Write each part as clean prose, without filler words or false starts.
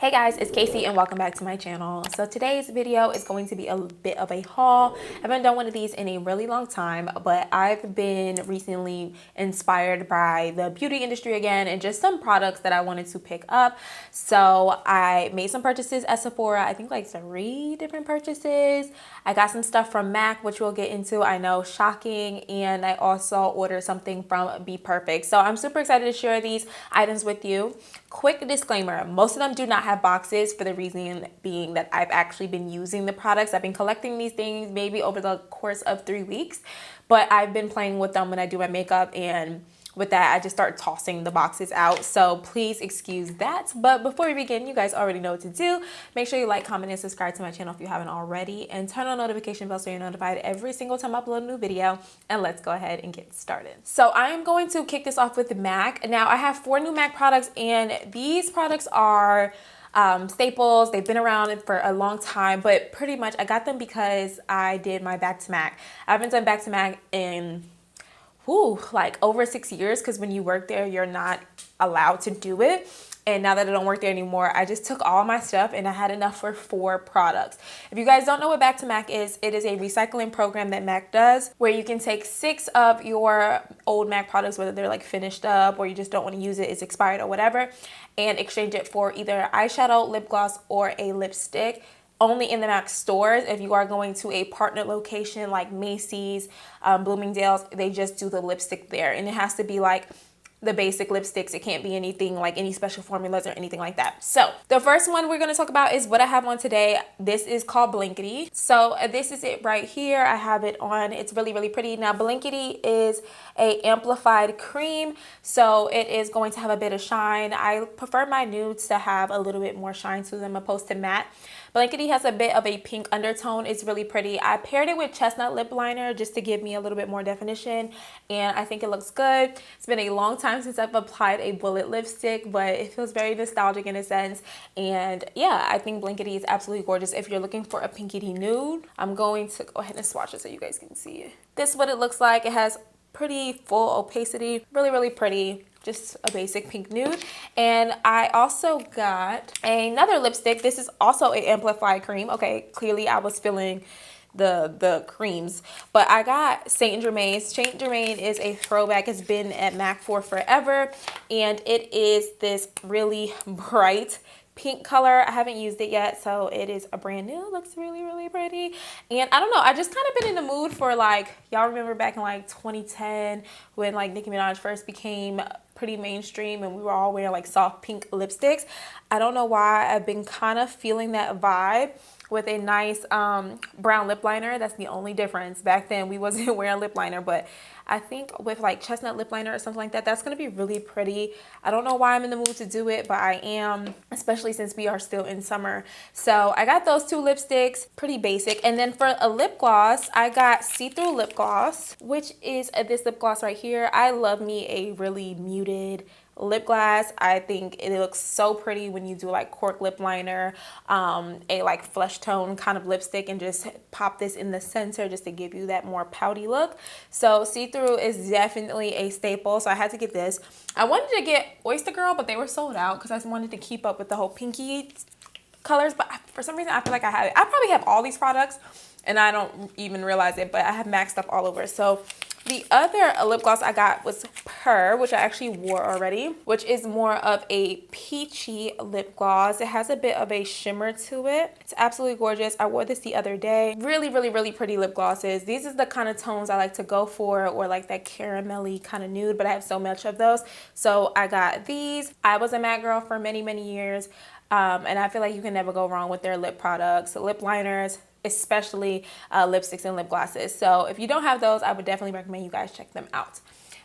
Hey guys, it's Casey and welcome back to my channel. So today's video is going to be a bit of a haul. I haven't done one of these in a really long time, but I've been recently inspired by the beauty industry again and just some products that I wanted to pick up. So I made some purchases at Sephora, I think like 3 different purchases. I got some stuff from MAC, which we'll get into, I know, shocking, and I also ordered something from Be Perfect. So I'm super excited to share these items with you. Quick disclaimer, most of them do not have boxes for the reason being that I've actually been using the products. I've been collecting these things maybe over the course of 3 weeks, but I've been playing with them when I do my makeup, and with that I just start tossing the boxes out, so please excuse that. But before we begin, you guys already know what to do. Make sure you like, comment, and subscribe to my channel if you haven't already, and turn on notification bell so you're notified every single time I upload a new video. And let's go ahead and get started. So I am going to kick this off with MAC. Now I have 4 new MAC products, and these products are staples. They've been around for a long time, but pretty much I got them because I did my back to MAC. I haven't done back to MAC in like over 6 years, because when you work there you're not allowed to do it. And now that I don't work there anymore, I just took all my stuff and I had enough for 4 products. If you guys don't know what Back to MAC is, it is a recycling program that MAC does where you can take 6 of your old MAC products, whether they're like finished up or you just don't want to use it, it's expired or whatever, and exchange it for either eyeshadow, lip gloss, or a lipstick. Only in the MAC stores. If you are going to a partner location like Macy's, Bloomingdale's, they just do the lipstick there, and it has to be like the basic lipsticks. It can't be anything like any special formulas or anything like that. So the first one we're going to talk about is what I have on today. This is called Blankety. So this is it right here. I have it on. It's really, really pretty. Now Blankety is a amplified cream, so it is going to have a bit of shine. I prefer my nudes to have a little bit more shine to them opposed to matte. Blankety has a bit of a pink undertone. It's really pretty. I paired it with chestnut lip liner just to give me a little bit more definition, and I think it looks good. It's been a long time since I've applied a bullet lipstick, but it feels very nostalgic in a sense. And yeah, I think Blankety is absolutely gorgeous if you're looking for a pinky nude. I'm going to go ahead and swatch it so you guys can see it. This is what it looks like. It has pretty full opacity, really, really pretty. Just a basic pink nude. And I also got another lipstick. This is also an amplified cream. Okay, clearly I was feeling the creams, but I got Saint Germain's. Saint Germain is a throwback. It's been at MAC for forever, and it is this really bright pink color. I haven't used it yet, so it is a brand new. It looks really, really pretty. And I don't know, I just kind of been in the mood for, like, y'all remember back in like 2010 when like Nicki Minaj first became pretty mainstream and we were all wearing like soft pink lipsticks. I don't know why, I've been kind of feeling that vibe with a nice brown lip liner. That's the only difference. Back then we wasn't wearing lip liner, but I think with like chestnut lip liner or something like that, that's going to be really pretty. I don't know why I'm in the mood to do it, but I am, especially since we are still in summer. So I got those 2 lipsticks, pretty basic. And then for a lip gloss, I got see-through lip gloss, which is this lip gloss right here. I love me a really muted lip gloss. I think it looks so pretty when you do like cork lip liner, a like flesh tone kind of lipstick, and just pop this in the center just to give you that more pouty look. So see-through is definitely a staple, so I had to get this. I wanted to get Oyster Girl, but they were sold out because I wanted to keep up with the whole pinky colors, but for some reason I feel like I have it. I probably have all these products and I don't even realize it, but I have MAC stuff all over. So the other lip gloss I got was Purr, which I actually wore already, which is more of a peachy lip gloss. It has a bit of a shimmer to it. It's absolutely gorgeous. I wore this the other day. Really, really, really pretty lip glosses. These are the kind of tones I like to go for, or like that caramelly kind of nude, but I have so much of those. So I got these. I was a MAC girl for many, many years. And I feel like you can never go wrong with their lip products, lip liners, especially lipsticks and lip glosses. So if you don't have those, I would definitely recommend you guys check them out.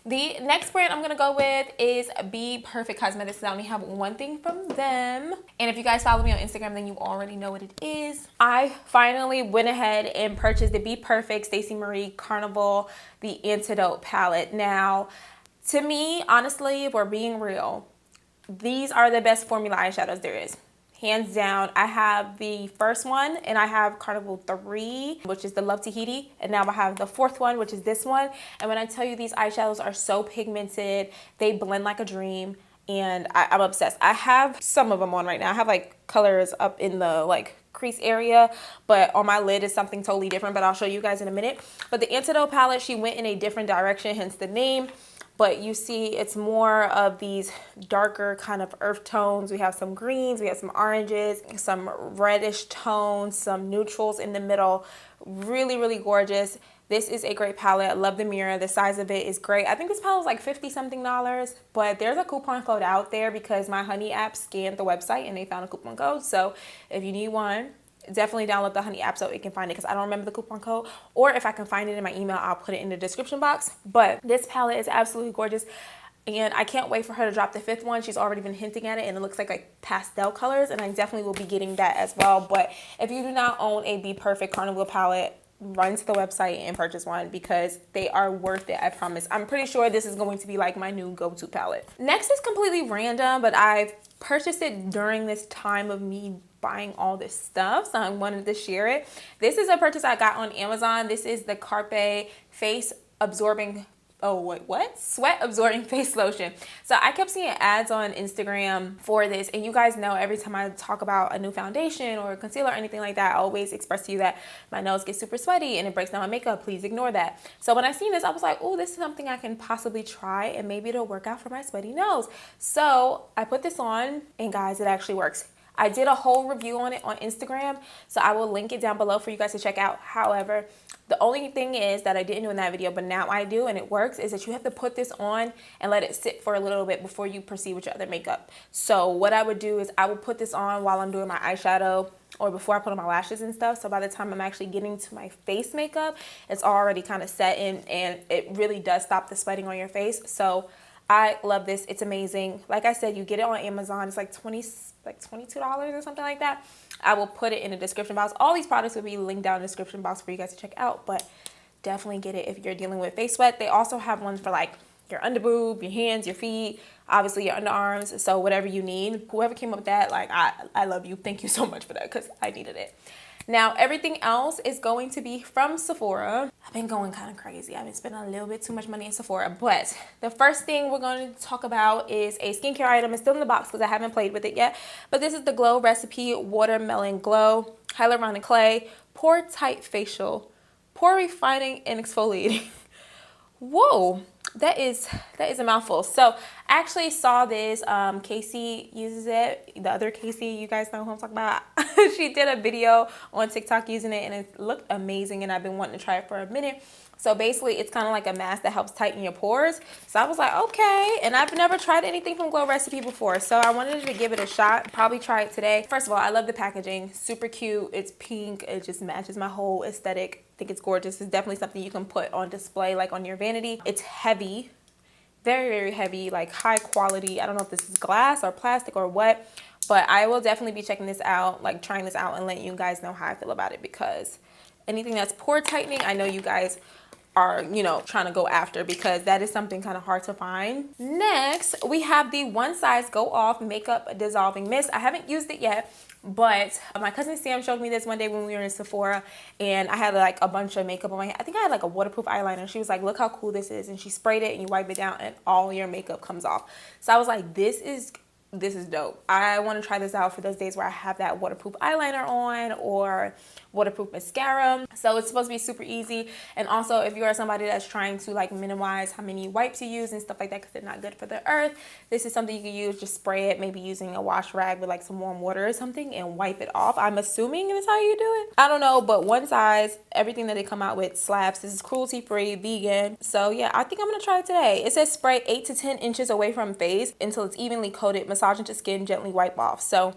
The next brand I'm going to go with is Be Perfect Cosmetics. I only have one thing from them. And if you guys follow me on Instagram, then you already know what it is. I finally went ahead and purchased the Be Perfect Stacey Marie Carnival, the Antidote palette. Now, to me, honestly, if we're being real, these are the best formula eyeshadows there is. Hands down. I have the first one, and I have Carnival 3, which is the Love Tahiti, and now I have the 4th one, which is this one. And when I tell you, these eyeshadows are so pigmented, they blend like a dream. and I'm obsessed. I have some of them on right now. I have like colors up in the like crease area, but on my lid is something totally different, but I'll show you guys in a minute. But the Antidote palette, she went in a different direction, hence the name. But you see it's more of these darker kind of earth tones. We have some greens, we have some oranges, some reddish tones, some neutrals in the middle. Really, really gorgeous. This is a great palette. I love the mirror. The size of it is great. I think this palette is like $50 something, but there's a coupon code out there because my Honey app scanned the website and they found a coupon code. So if you need one, definitely download the Honey app so it can find it, because I don't remember the coupon code, or if I can find it in my email, I'll put it in the description box. But this palette is absolutely gorgeous, and I can't wait for her to drop the 5th one. She's already been hinting at it, and it looks like pastel colors, and I definitely will be getting that as well. But if you do not own a Be Perfect Carnival palette, run to the website and purchase one because they are worth it, I promise. I'm pretty sure this is going to be like my new go-to palette. Next is completely random, but I've purchased it during this time of me buying all this stuff, so I wanted to share it. This is a purchase I got on Amazon. This is the Carpe face absorbing, sweat absorbing face lotion. So I kept seeing ads on Instagram for this, and you guys know every time I talk about a new foundation or concealer or anything like that, I always express to you that my nose gets super sweaty and it breaks down my makeup. Please ignore that. So when I seen this, I was like, oh, this is something I can possibly try and maybe it'll work out for my sweaty nose. So I put this on, and guys, it actually works. I did a whole review on it on Instagram, so I will link it down below for you guys to check out. However, the only thing is that I didn't do in that video, but now I do, and it works, is that you have to put this on and let it sit for a little bit before you proceed with your other makeup. So what I would do is I would put this on while I'm doing my eyeshadow or before I put on my lashes and stuff. So by the time I'm actually getting to my face makeup, it's already kind of set in, and it really does stop the sweating on your face. So I love this. It's amazing. Like I said, you get it on Amazon. It's like $22 or something like that. I will put it in the description box. All these products will be linked down in the description box for you guys to check out, but definitely get it if you're dealing with face sweat. They also have ones for like your underboob, your hands, your feet, obviously your underarms. So whatever you need, whoever came up with that, like I love you. Thank you so much for that, because I needed it. Now, everything else is going to be from Sephora. I've been going kind of crazy. I've been spending a little bit too much money in Sephora. But the first thing we're going to talk about is a skincare item. It's still in the box because I haven't played with it yet. But this is the Glow Recipe Watermelon Glow Hyaluronic Clay Pore Tight Facial Pore Refining and Exfoliating. Whoa. That is a mouthful. So I actually saw this. Casey uses it. The other Casey, you guys know who I'm talking about. She did a video on TikTok using it, and it looked amazing, and I've been wanting to try it for a minute. So basically, it's kind of like a mask that helps tighten your pores. So I was like, okay. And I've never tried anything from Glow Recipe before, so I wanted to give it a shot. Probably try it today. First of all, I love the packaging. Super cute. It's pink. It just matches my whole aesthetic. I think it's gorgeous. It's definitely something you can put on display, like on your vanity. It's heavy. Very, very heavy, like high quality. I don't know if this is glass or plastic or what, but I will definitely be checking this out, like trying this out and letting you guys know how I feel about it, because anything that's pore tightening, I know you guys are, you know, trying to go after, because that is something kind of hard to find. Next, we have the One Size Go Off Makeup Dissolving Mist. I haven't used it yet, but my cousin Sam showed me this one day when we were in Sephora, and I had like a bunch of makeup on my head. I think I had like a waterproof eyeliner. She was like, look how cool this is. And she sprayed it and you wipe it down and all your makeup comes off. So I was like, this is dope. I want to try this out for those days where I have that waterproof eyeliner on or waterproof mascara. So it's supposed to be super easy. And also, if you are somebody that's trying to like minimize how many wipes you use and stuff like that, because they're not good for the earth, this is something you can use. Just spray it, maybe using a wash rag with like some warm water or something, and wipe it off. I'm assuming that's how you do it. I don't know, but One Size, everything that they come out with slaps. This is cruelty free, vegan. So yeah, I think I'm gonna try it today. It says spray 8 to 10 inches away from face until it's evenly coated. Massage into skin, gently wipe off. So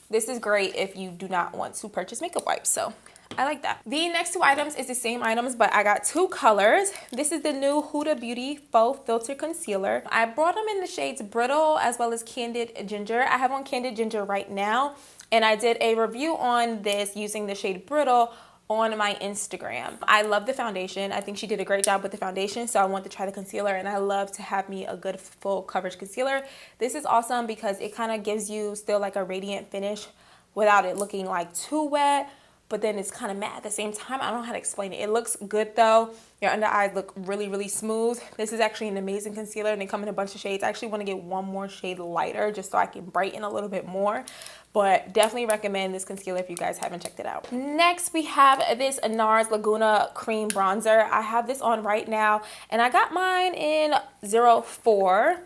this is great if you do not want to purchase makeup wipes. So I like that. The next two items is the same items, but I got two colors. This is the new Huda Beauty Faux Filter Concealer. I brought them in the shades Brittle as well as Candid Ginger. I have on Candid Ginger right now, and I did a review on this using the shade Brittle on my Instagram. I love the foundation. I think she did a great job with the foundation, so I want to try the concealer, and I love to have me a good full coverage concealer. This is awesome because it kind of gives you still like a radiant finish without it looking like too wet, but then it's kind of matte at the same time. I don't know how to explain it. It looks good though. Your under eyes look really, really smooth. This is actually an amazing concealer, and they come in a bunch of shades. I actually want to get one more shade lighter just so I can brighten a little bit more. But definitely recommend this concealer if you guys haven't checked it out. Next, we have this NARS Laguna Cream Bronzer. I have this on right now, and I got mine in 04.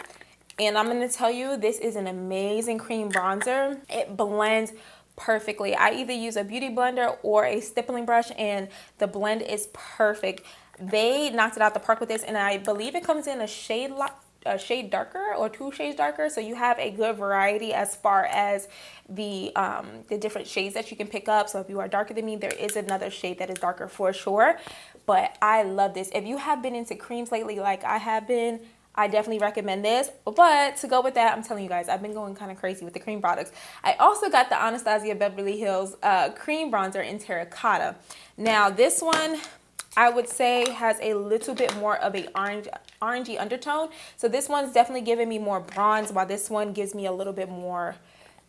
And I'm going to tell you, this is an amazing cream bronzer. It blends perfectly. I either use a beauty blender or a stippling brush, and the blend is perfect. They knocked it out the park with this, and I believe it comes in a shade darker or 2 shades darker, so you have a good variety as far as the different shades that you can pick up. So if you are darker than me, there is another shade that is darker for sure. But I love this. If you have been into creams lately like I have been, I definitely recommend this. But to go with that, I'm telling you guys, I've been going kind of crazy with the cream products. I also got the Anastasia Beverly Hills cream bronzer in terracotta. Now this one, I would say, has a little bit more of a orangey undertone. So this one's definitely giving me more bronze, while this one gives me a little bit more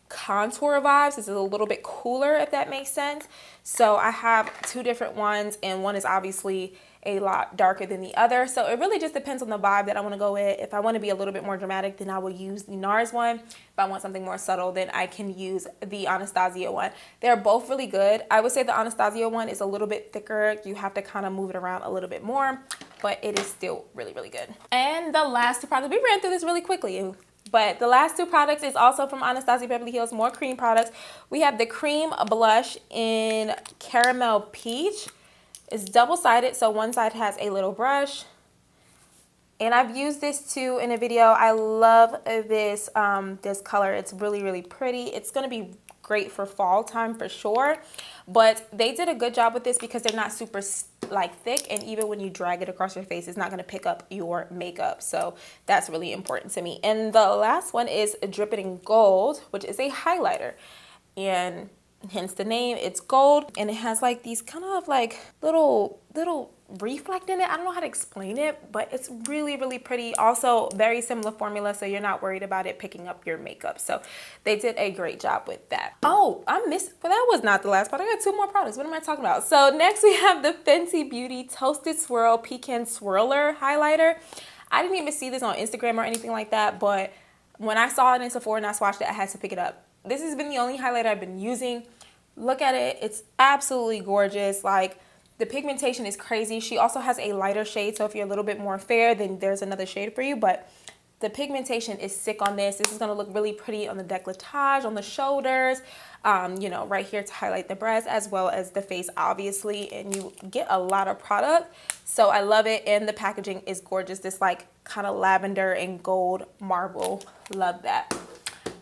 contour vibes. This is a little bit cooler, if that makes sense. So I have 2 different ones, and one is obviously a lot darker than the other. So it really just depends on the vibe that I want to go with. If I want to be a little bit more dramatic, then I will use the NARS one. If I want something more subtle, then I can use the Anastasia one. They're both really good. I would say the Anastasia one is a little bit thicker. You have to kind of move it around a little bit more, but it is still really, really good. And the last 2 products, we ran through this really quickly, but the last 2 products is also from Anastasia Beverly Hills, more cream products. We have the cream blush in Caramel Peach. It's double-sided, so one side has a little brush. And I've used this too in a video. I love this this color. It's really, really pretty. It's going to be great for fall time for sure. But they did a good job with this because they're not super like thick, and even when you drag it across your face, it's not going to pick up your makeup. So that's really important to me. And the last one is Drip It in Gold, which is a highlighter. And hence the name, it's gold, and it has like these kind of like little reflect in it. I don't know how to explain it, but it's really, really pretty. Also very similar formula, so you're not worried about it picking up your makeup. So they did a great job with that. Oh, I missed, well, that was not the last part. I got 2 more products. What am I talking about? So next we have the Fenty Beauty Toasted Swirl Pecan Swirler Highlighter. I didn't even see this on Instagram or anything like that, but when I saw it in Sephora and I swatched it, I had to pick it up. This has been the only highlighter I've been using. Look at it. It's absolutely gorgeous. Like, the pigmentation is crazy. She also has a lighter shade, so if you're a little bit more fair, then there's another shade for you. But the pigmentation is sick on this. This is going to look really pretty on the décolletage, on the shoulders, you know, right here to highlight the breast, as well as the face, obviously. And you get a lot of product. So I love it. And the packaging is gorgeous. This like kind of lavender and gold marble. Love that.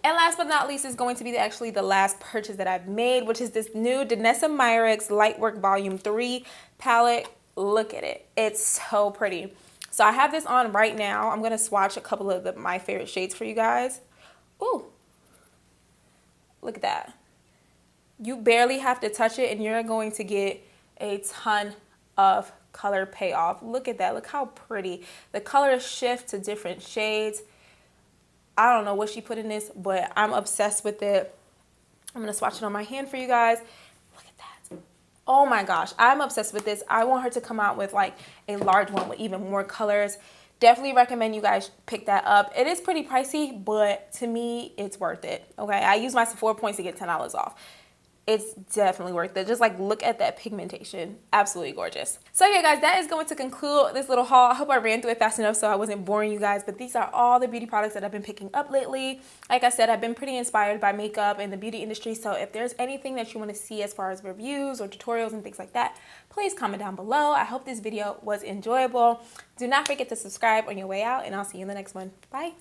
And last but not least is going to be actually the last purchase that I've made, which is this new Danessa Myricks Lightwork Volume 3 palette. Look at it. It's so pretty. So I have this on right now. I'm going to swatch a couple of my favorite shades for you guys. Ooh. Look at that. You barely have to touch it and you're going to get a ton of color payoff. Look at that. Look how pretty. The colors shift to different shades. I don't know what she put in this, but I'm obsessed with it. I'm going to swatch it on my hand for you guys. Look at that. Oh my gosh, I'm obsessed with this. I want her to come out with like a large one with even more colors. Definitely recommend you guys pick that up. It is pretty pricey, but to me, it's worth it. Okay, I use my Sephora points to get $10 off. It's definitely worth it. Just like look at that pigmentation. Absolutely gorgeous. So yeah, guys, that is going to conclude this little haul. I hope I ran through it fast enough so I wasn't boring you guys, but these are all the beauty products that I've been picking up lately. Like I said, I've been pretty inspired by makeup and the beauty industry. So if there's anything that you want to see as far as reviews or tutorials and things like that, please comment down below. I hope this video was enjoyable. Do not forget to subscribe on your way out, and I'll see you in the next one. Bye.